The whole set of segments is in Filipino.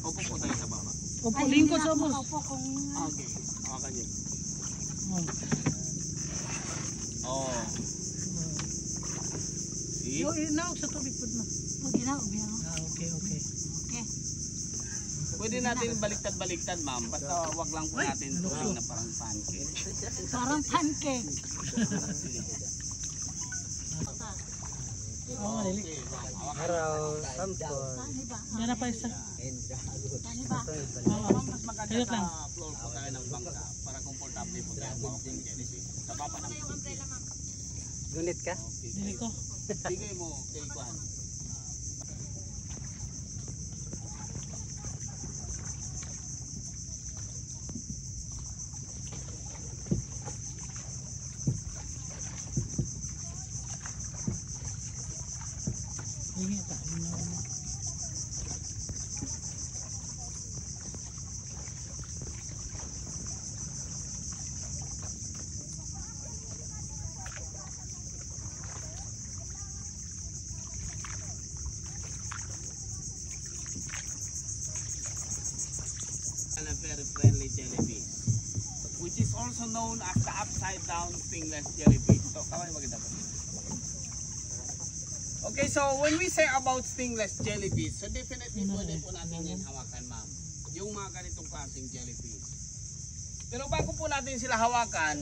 Upo po tayo sa baba. Upo, lingkod sa boss. Okay, hawakan niyo. Oh. See? Yung inaog sa tubig po na. Okay. Pwede natin baliktad-baliktad, ma'am. Basta wag lang po natin tubig na parang pancake. Parang pancake. Okay, Araw, sampol. Yan na pa isa. mas maganda sa floor po tayo ng bangka para komportable po tayo mawak ng jellyfish. Sa baba ng Gunit ka? Dili ko. bigay mo kay Juan. Hingi ta. And a very friendly jellyfish, which is also known as the upside down stingless jellyfish. So, kaway maganda po. Okay, so when we say about stingless jellyfish, so definitely pwede po natin yan hawakan, ma'am. Yung mga ganitong klaseng jellyfish. Pero bago po natin sila hawakan,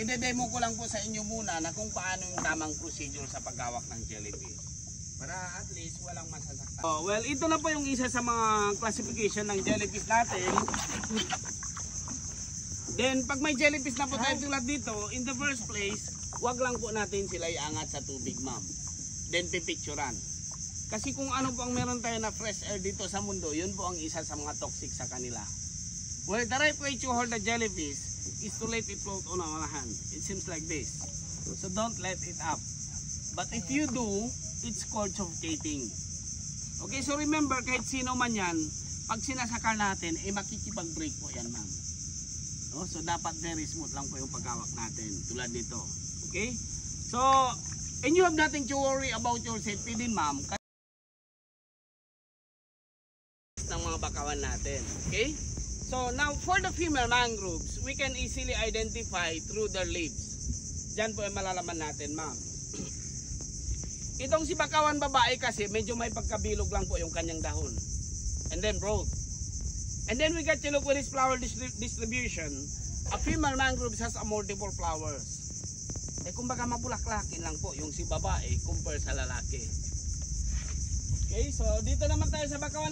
i-demo ko lang po sa inyo muna na kung paano yung tamang procedure sa paghawak ng jellyfish. Para at least walang masasaktan. Oh, well, ito na po yung isa sa mga classification ng jellyfish natin. Then, pag may jellyfish na po tayo tulad dito, in the first place, wag lang po natin sila iangat sa tubig, ma'am. Then, pipicturan. Kasi kung ano po ang meron tayo na fresh air dito sa mundo, yun po ang isa sa mga toxic sa kanila. Well, the right way to hold the jellyfish is to let it float on our hand. It seems like this. So, don't let it up. But if you do, it's called suffocating. Okay, so remember, kahit sino man yan, pag sinasakal natin, makikipag-break po yan, ma'am. So, dapat very smooth lang po yung paghawak natin, tulad nito. Okay? So, and you have nothing to worry about your safety din, ma'am. Ng mga bakawan natin. Okay? So, now, for the female mangroves, we can easily identify through their leaves. Diyan po ay malalaman natin, ma'am. Itong si bakawan babae kasi medyo may pagkabilog lang po yung kanyang dahon. And then broad. And then we get to look with his flower distribution. A female mangrove has a multiple flowers. Kumbaga mabulaklakin lang po yung si babae compare sa lalaki. Okay, so dito naman tayo sa bakawan.